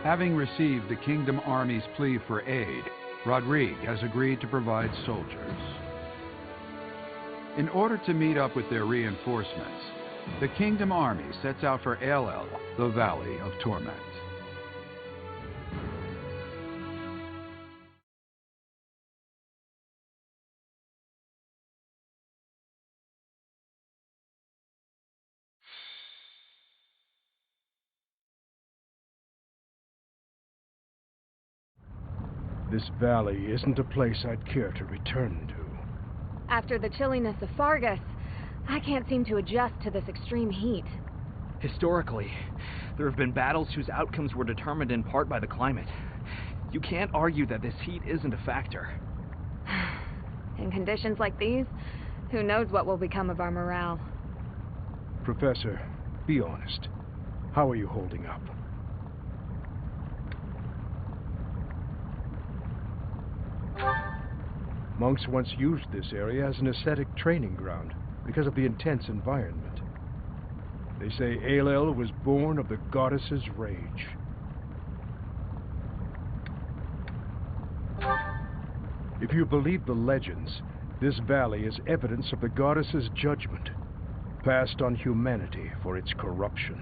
Having received the Kingdom Army's plea for aid, Rodrigue has agreed to provide soldiers. In order to meet up with their reinforcements, the Kingdom Army sets out for Aileil, the Valley of Torment. This valley isn't a place I'd care to return to. After the chilliness of Faerghus, I can't seem to adjust to this extreme heat. Historically, there have been battles whose outcomes were determined in part by the climate. You can't argue that this heat isn't a factor. In conditions like these, who knows what will become of our morale. Professor, be honest. How are you holding up? Monks once used this area as an ascetic training ground because of the intense environment. They say Aileil was born of the goddess's rage. If you believe the legends, this valley is evidence of the goddess's judgment, passed on humanity for its corruption.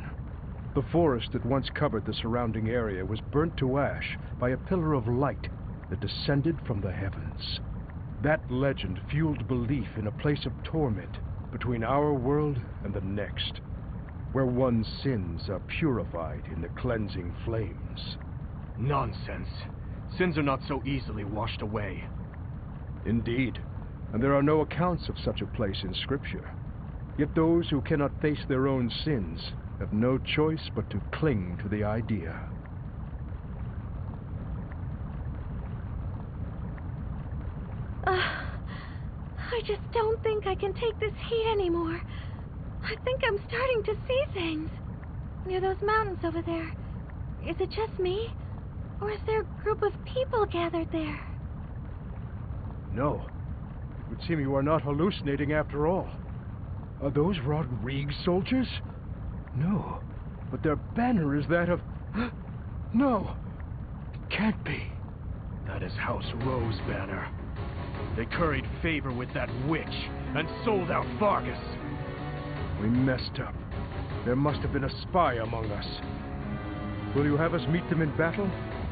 The forest that once covered the surrounding area was burnt to ash by a pillar of light that descended from the heavens. That legend fueled belief in a place of torment between our world and the next, where one's sins are purified in the cleansing flames. Nonsense. Sins are not so easily washed away. Indeed, and there are no accounts of such a place in Scripture. Yet those who cannot face their own sins have no choice but to cling to the idea. I just don't think I can take this heat anymore. I think I'm starting to see things. Near those mountains over there. Is it just me? Or is there a group of people gathered there? No. It would seem you are not hallucinating after all. Are those Rodrigue soldiers? No. But their banner is that of... No! It can't be. That is House Rowe's banner. They curried favor with that witch and sold out Faerghus. We messed up. There must have been a spy among us. Will you have us meet them in battle,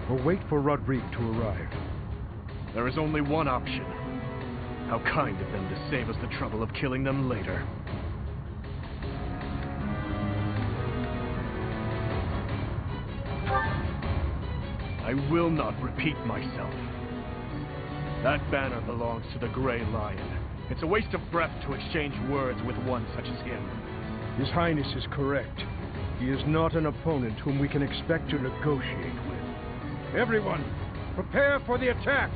or wait for Rodrigue to arrive? There is only one option. How kind of them to save us the trouble of killing them later. I will not repeat myself. That banner belongs to the Grey Lion. It's a waste of breath to exchange words with one such as him. His Highness is correct. He is not an opponent whom we can expect to negotiate with. Everyone, prepare for the attack!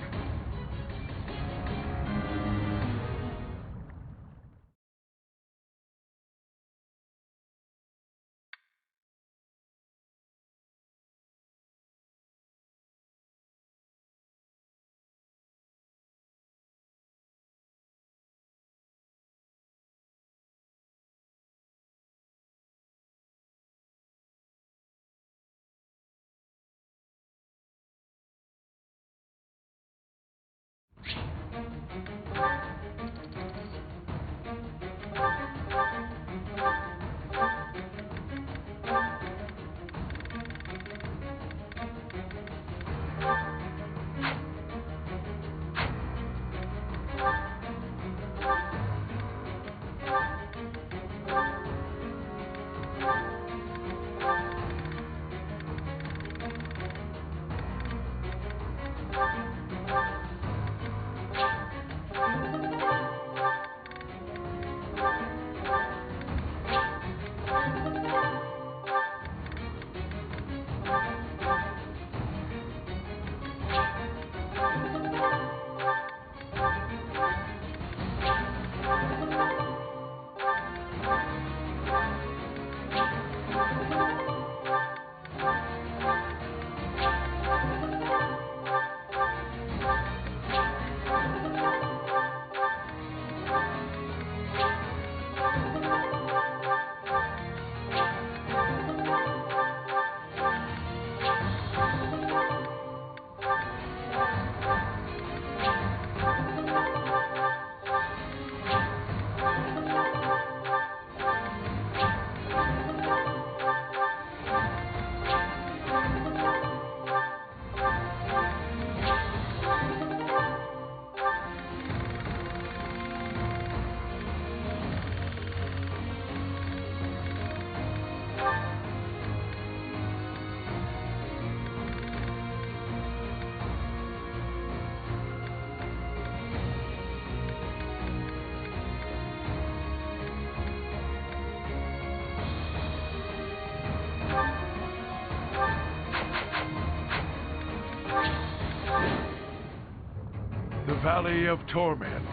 Valley of Torment.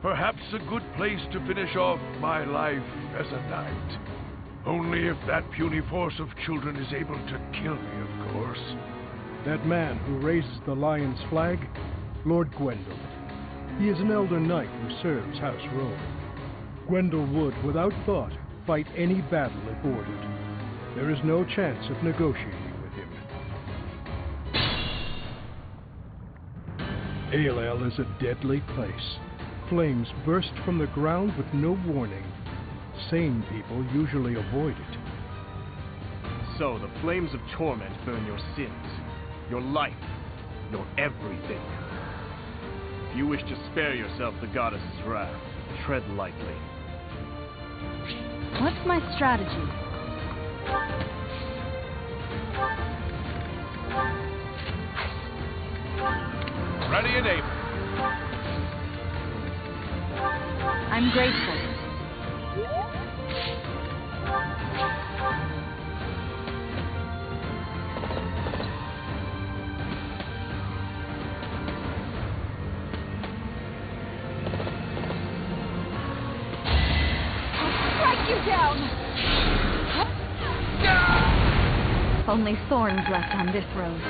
Perhaps a good place to finish off my life as a knight. Only if that puny force of children is able to kill me, of course. That man who raises the lion's flag? Lord Gwendal. He is an elder knight who serves House Rowe. Gwendal would, without thought, fight any battle if ordered. There is no chance of negotiating with him. Aileil is a deadly place. Flames burst from the ground with no warning. Sane people usually avoid it. So, the flames of torment burn your sins, your life, your everything. If you wish to spare yourself the goddess's wrath, tread lightly. What's my strategy? Ready and able. I'm grateful. I'll strike you down! Only thorns left on this road.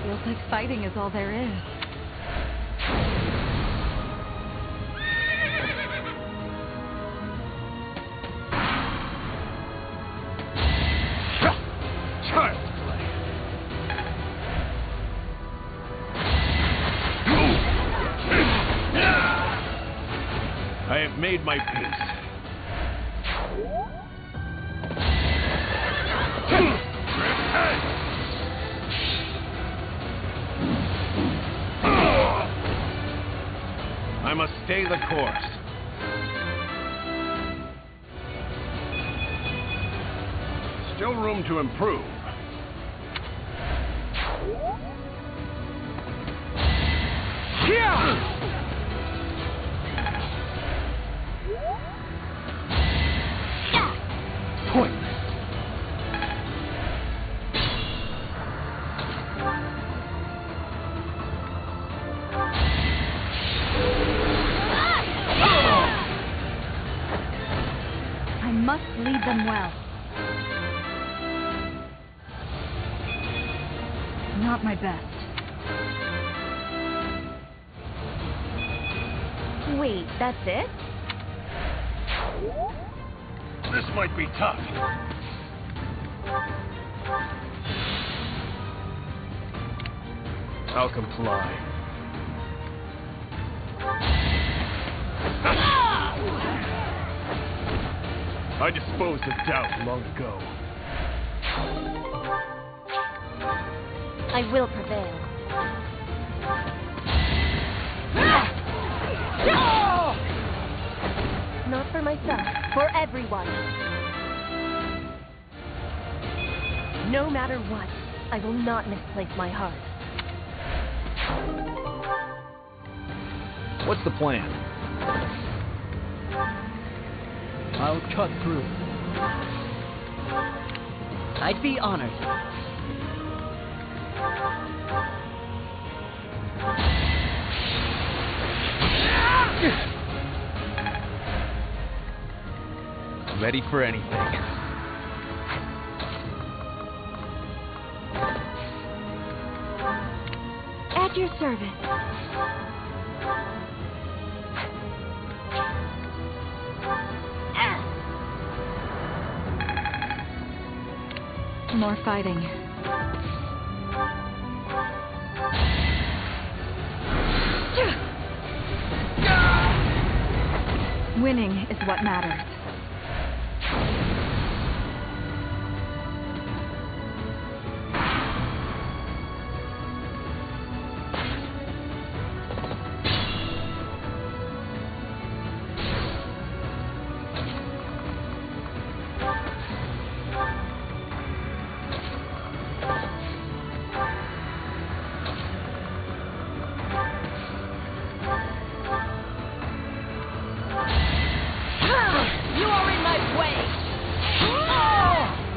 Feels like fighting is all there is. Child's play. I have made my peace. I must stay the course. Still room to improve. Pointless. I must lead them well. Not my best. Wait, that's it? This might be tough. I'll comply. I disposed of doubt long ago. I will prevail. Not for myself, for everyone. No matter what, I will not misplace my heart. What's the plan? I'll cut through. I'd be honored. Ready for anything. At your service. More fighting. Winning is what matters.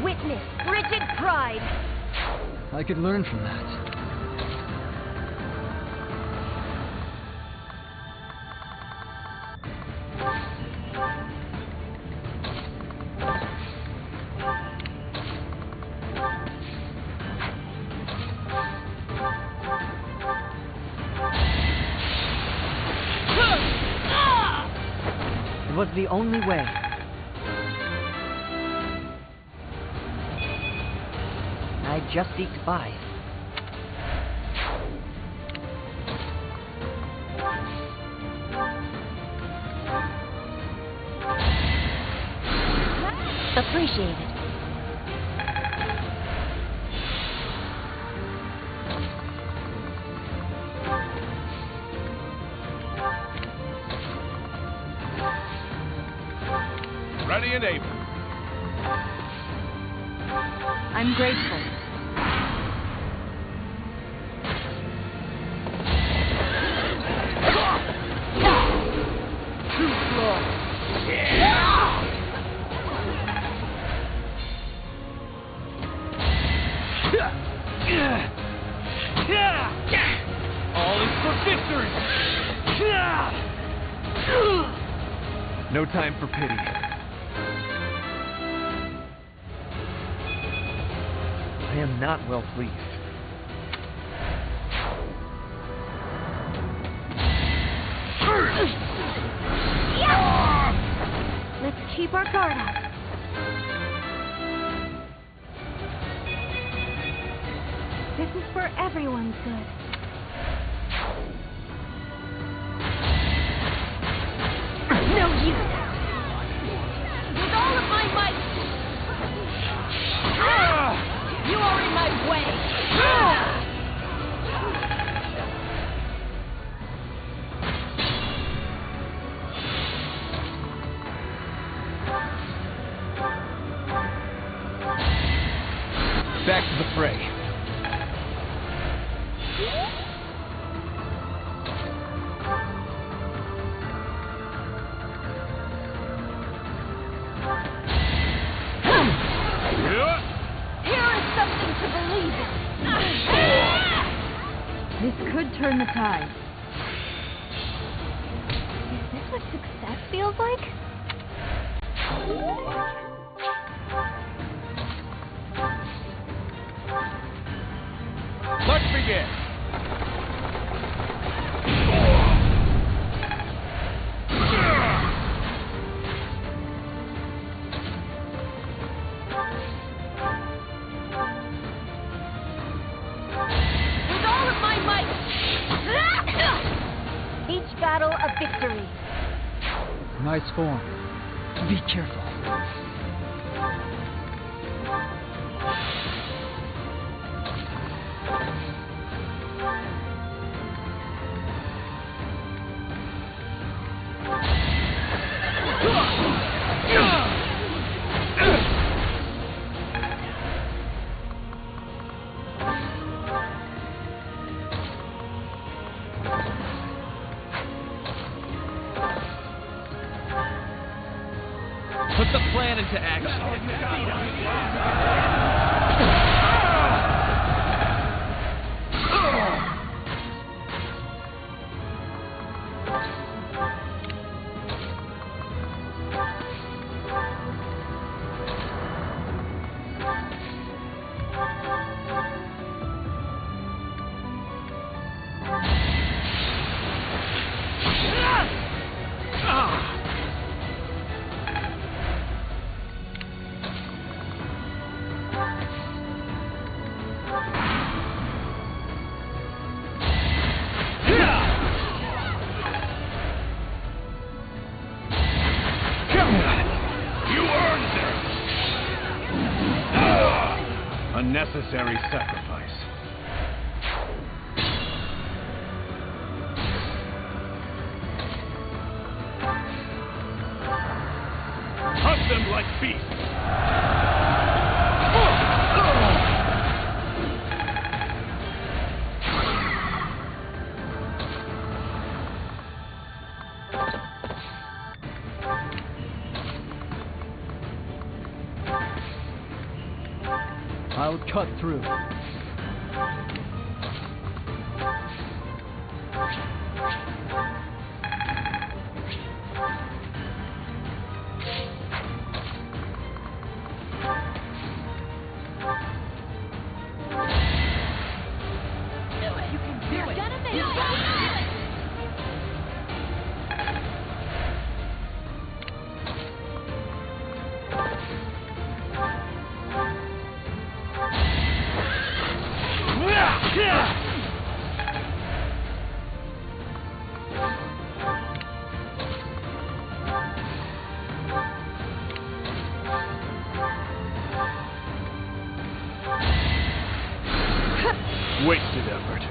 Witness frigid pride. I could learn from that. It was the only way. I just eked by. Appreciate it. Ready and able. I'm grateful. All is for victory! No time for pity. I am not well pleased. Let's keep our guard up. This is for everyone's good. No use. With all of my might. You are in my way. Back to the fray. This could turn the tide. Is this what success feels like? Let's begin. With all of my might. Each battle a victory. Nice form. Be careful. Put the plan into action. Unnecessary sacrifice. Hunt them like beasts. I'll cut through. Wasted effort.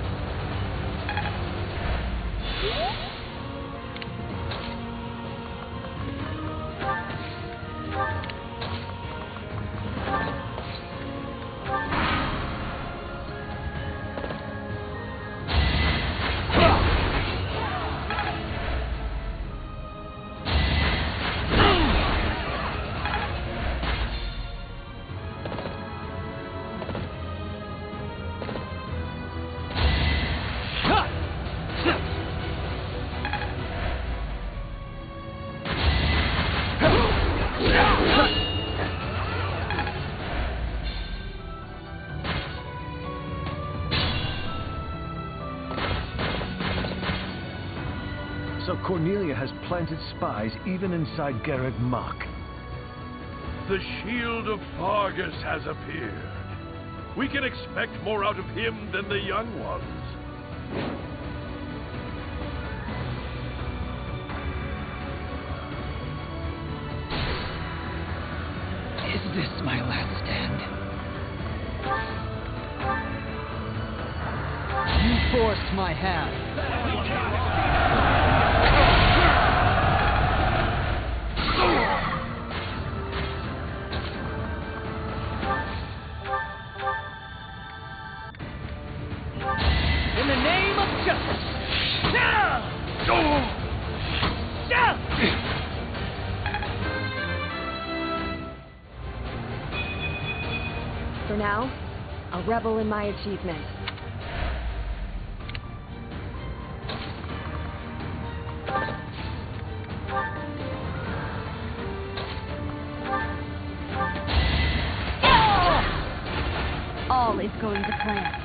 So Cornelia has planted spies even inside Garreg Mach. The shield of Faerghus has appeared. We can expect more out of him than the young ones. Is this my last stand? You forced my hand. In the name of justice! For now, I'll revel in my achievement. All is going to plan.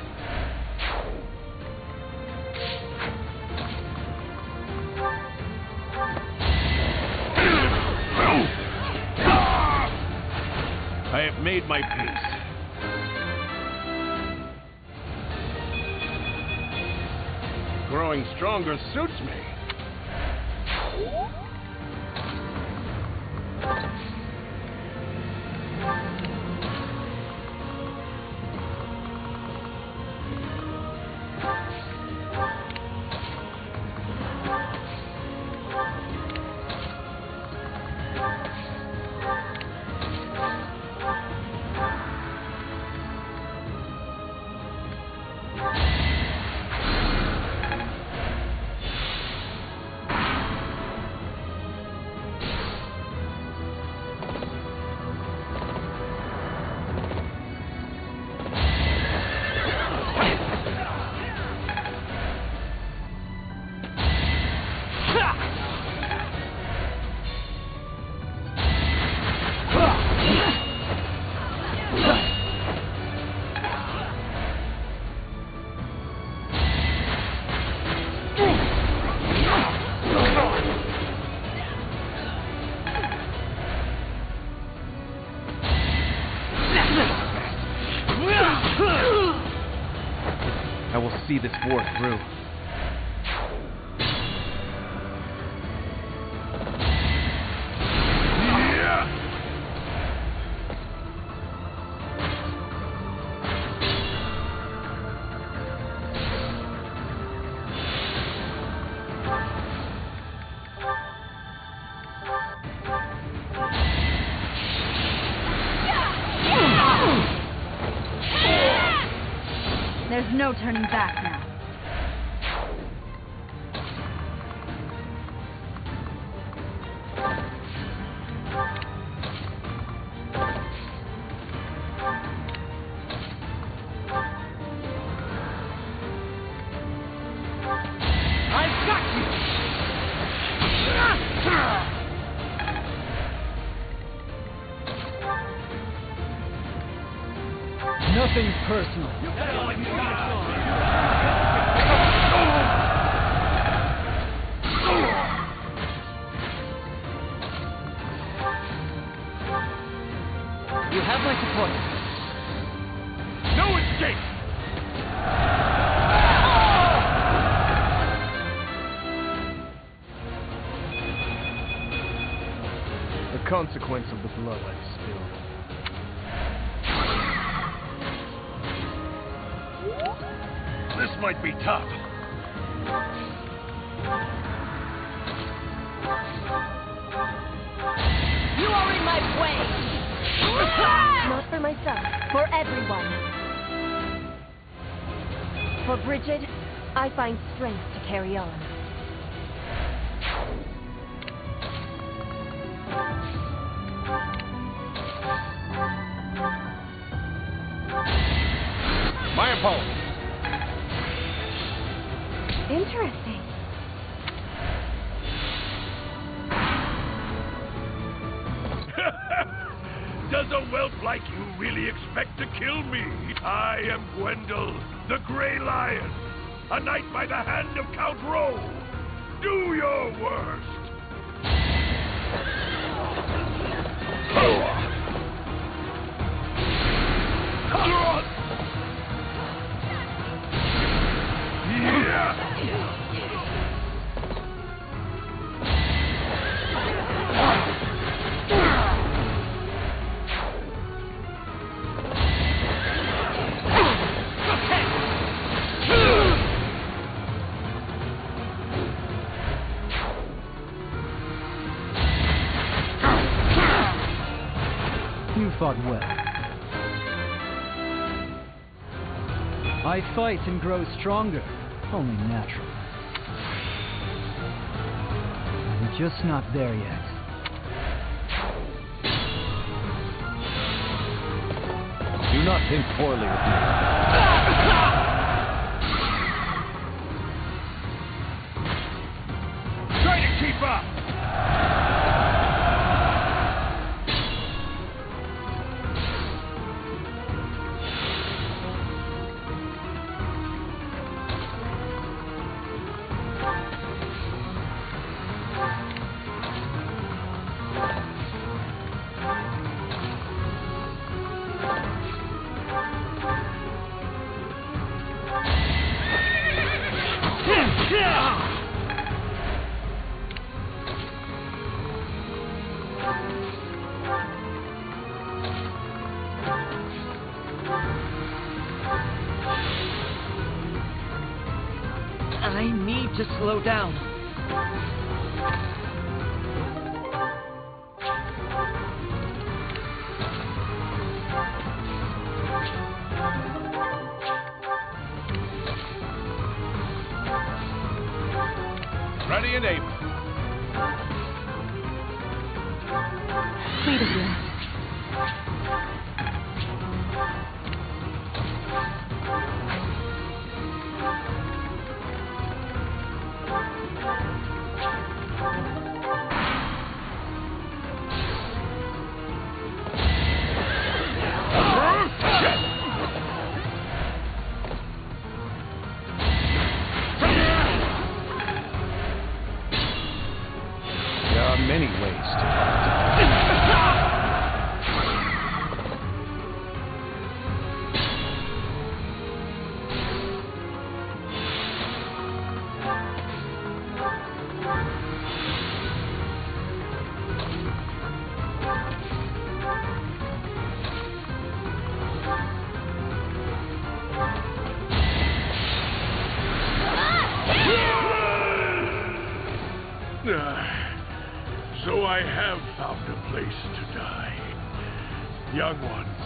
I have made my peace. Growing stronger suits me. I will see this war through. There's no turning back now. Nothing personal. You have my support. No escape! The consequence of the blood I've spilled. This might be tough. You are in my way! Not for myself, for everyone. For Bridget, I find strength to carry on. My apologies. Interesting. Does a whelp like you really expect to kill me? I am Gwendal, the Grey Lion, a knight by the hand of Count Rowe. Do your worst. You fought well. I fight and grow stronger, only naturally. I'm just not there yet. Do not think poorly of me. Try to keep up! I need to slow down. Ready and able. Wait a minute. There are many ways to fight. So I have found a place to die. Young ones,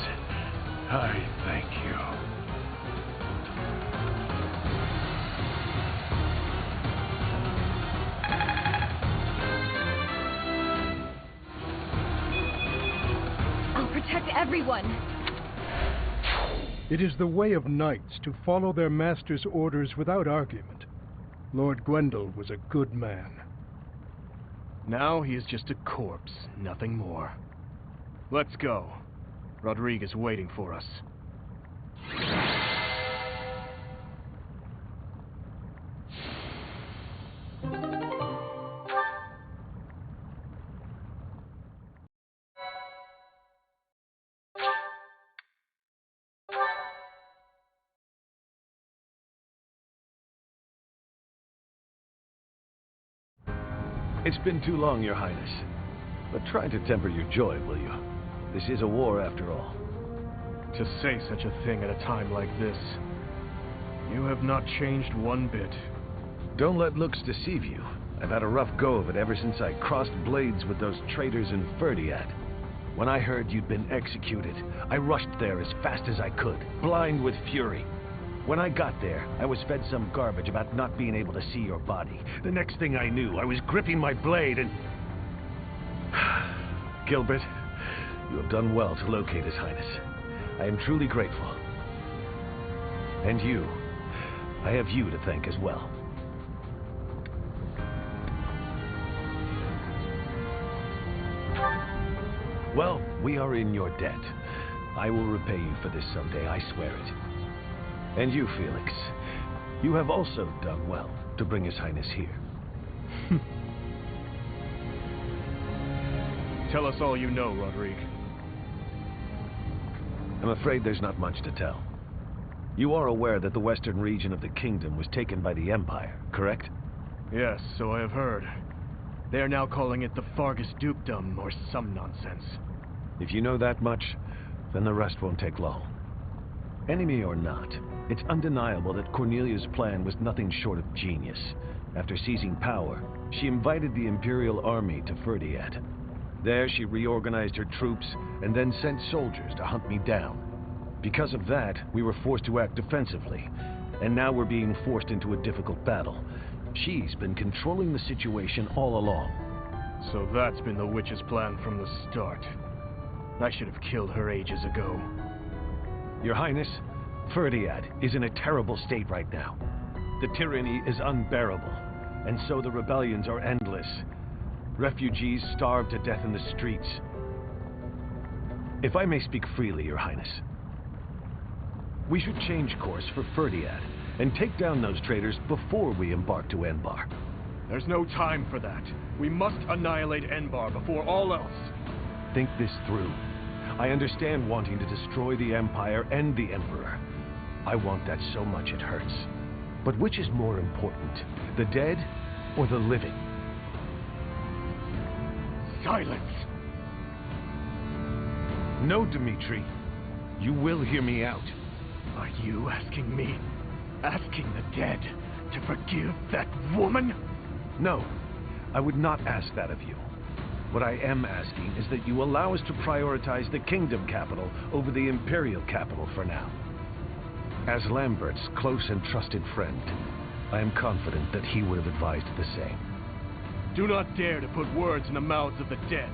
I thank you. I'll protect everyone. It is the way of knights to follow their master's orders without argument. Lord Gwendal was a good man. Now he is just a corpse, nothing more. Let's go. Rodrigue is waiting for us. It's been too long, Your Highness. But try to temper your joy, will you? This is a war, after all. To say such a thing at a time like this. You have not changed one bit. Don't let looks deceive you. I've had a rough go of it ever since I crossed blades with those traitors in Faerghus. When I heard you'd been executed, I rushed there as fast as I could, blind with fury. When I got there, I was fed some garbage about not being able to see your body. The next thing I knew, I was gripping my blade and... Gilbert, you have done well to locate His Highness. I am truly grateful. And you, I have you to thank as well. Well, we are in your debt. I will repay you for this someday, I swear it. And you, Felix, you have also done well to bring His Highness here. Tell us all you know, Rodrigue. I'm afraid there's not much to tell. You are aware that the western region of the kingdom was taken by the Empire, correct? Yes, so I have heard. They are now calling it the Faerghus Dukedom, or some nonsense. If you know that much, then the rest won't take long. Enemy or not, it's undeniable that Cornelia's plan was nothing short of genius. After seizing power, she invited the Imperial army to Faerghus. There she reorganized her troops and then sent soldiers to hunt me down. Because of that, we were forced to act defensively, and now we're being forced into a difficult battle. She's been controlling the situation all along. So that's been the witch's plan from the start. I should have killed her ages ago. Your Highness, Faerghus is in a terrible state right now. The tyranny is unbearable, and so the rebellions are endless. Refugees starve to death in the streets. If I may speak freely, Your Highness, we should change course for Faerghus and take down those traitors before we embark to Enbar. There's no time for that. We must annihilate Enbar before all else. Think this through. I understand wanting to destroy the Empire and the Emperor. I want that so much it hurts. But which is more important, the dead or the living? Silence! No, Dimitri. You will hear me out. Are you asking me, asking the dead, to forgive that woman? No, I would not ask that of you. What I am asking is that you allow us to prioritize the kingdom capital over the imperial capital for now. As Lambert's close and trusted friend, I am confident that he would have advised the same. Do not dare to put words in the mouths of the dead.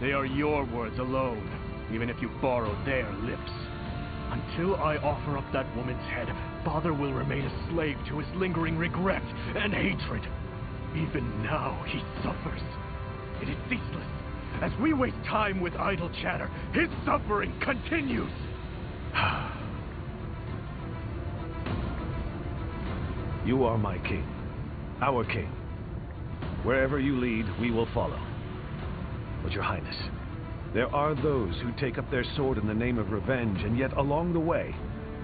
They are your words alone, even if you borrowed their lips. Until I offer up that woman's head, Father will remain a slave to his lingering regret and hatred. Even now, he suffers. It is ceaseless. As we waste time with idle chatter, his suffering continues. You are my king. Our king. Wherever you lead, we will follow. But Your Highness, there are those who take up their sword in the name of revenge, and yet along the way,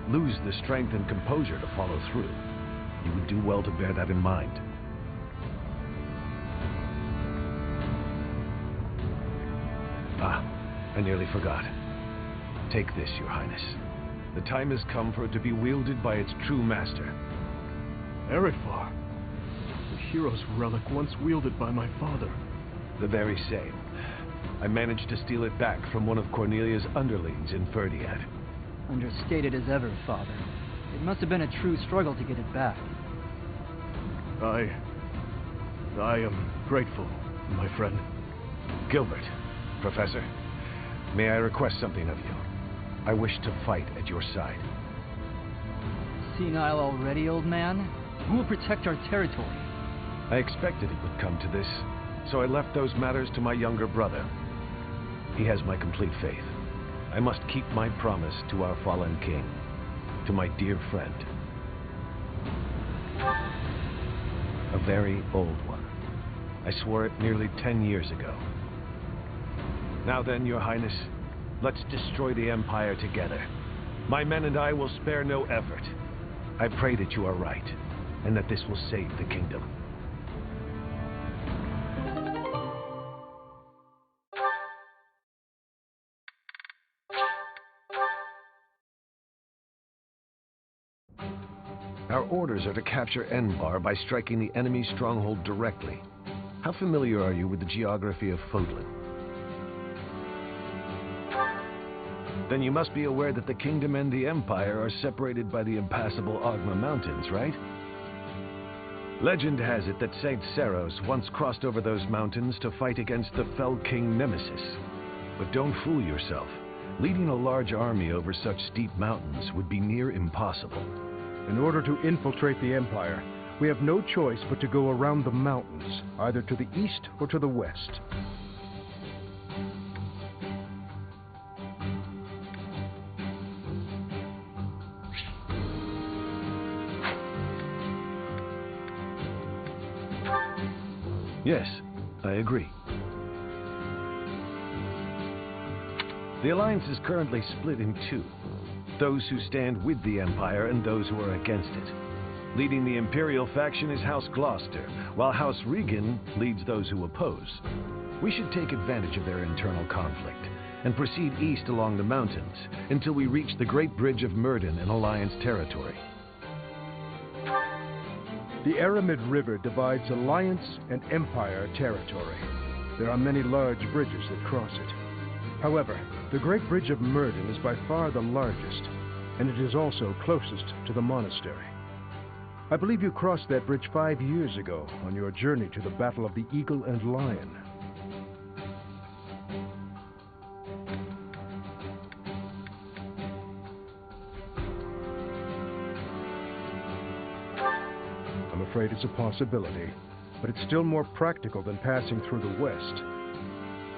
lose the strength and composure to follow through. You would do well to bear that in mind. I nearly forgot. Take this, Your Highness. The time has come for it to be wielded by its true master. Eretvar, the hero's relic once wielded by my father. The very same. I managed to steal it back from one of Cornelia's underlings in Faerghus. Understated as ever, Father. It must have been a true struggle to get it back. I am grateful, my friend. Gilbert, Professor, may I request something of you? I wish to fight at your side. Senile already, old man? Who will protect our territory? I expected it would come to this, so I left those matters to my younger brother. He has my complete faith. I must keep my promise to our fallen king. to my dear friend. A very old one. I swore it nearly 10 years ago. Now then, Your Highness, let's destroy the Empire together. My men and I will spare no effort. I pray that you are right, and that this will save the kingdom. Our orders are to capture Enbar by striking the enemy stronghold directly. How familiar are you with the geography of Fodlan? Then you must be aware that the kingdom and the Empire are separated by the impassable Ogma Mountains, right? Legend has it that Saint Seros once crossed over those mountains to fight against the Fell King Nemesis. But don't fool yourself. Leading a large army over such steep mountains would be near impossible. In order to infiltrate the Empire, we have no choice but to go around the mountains, either to the east or to the west. Yes, I agree. The Alliance is currently split in two. Those who stand with the Empire and those who are against it. Leading the Imperial faction is House Gloucester, while House Regan leads those who oppose. We should take advantage of their internal conflict and proceed east along the mountains until we reach the Great Bridge of Myrden in Alliance territory. The Aramid River divides Alliance and Empire territory. There are many large bridges that cross it. However, the Great Bridge of Myrden is by far the largest, and it is also closest to the monastery. I believe you crossed that bridge 5 years ago on your journey to the Battle of the Eagle and Lion. I'm afraid it's a possibility, but it's still more practical than passing through the west.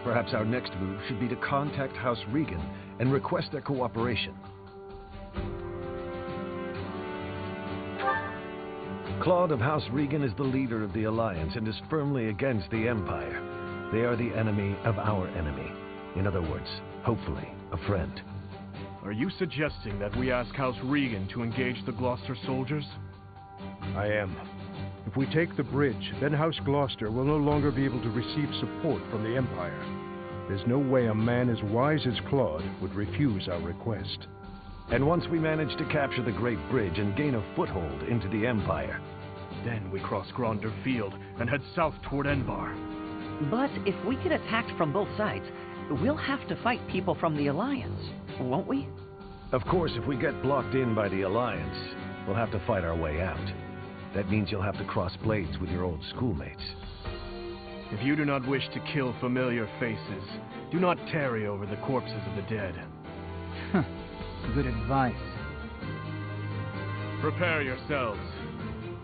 Perhaps our next move should be to contact House Regan and request their cooperation. Claude of House Regan is the leader of the Alliance and is firmly against the Empire. They are the enemy of our enemy. In other words, hopefully, a friend. Are you suggesting that we ask House Regan to engage the Gloucester soldiers? I am. If we take the bridge, then House Gloucester will no longer be able to receive support from the Empire. There's no way a man as wise as Claude would refuse our request. And once we manage to capture the Great Bridge and gain a foothold into the Empire, then we cross Gronder Field and head south toward Enbar. But if we get attacked from both sides, we'll have to fight people from the Alliance, won't we? Of course, if we get blocked in by the Alliance, we'll have to fight our way out. That means you'll have to cross blades with your old schoolmates. If you do not wish to kill familiar faces, do not tarry over the corpses of the dead. Good advice. Prepare yourselves.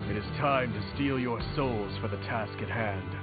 It is time to steel your souls for the task at hand.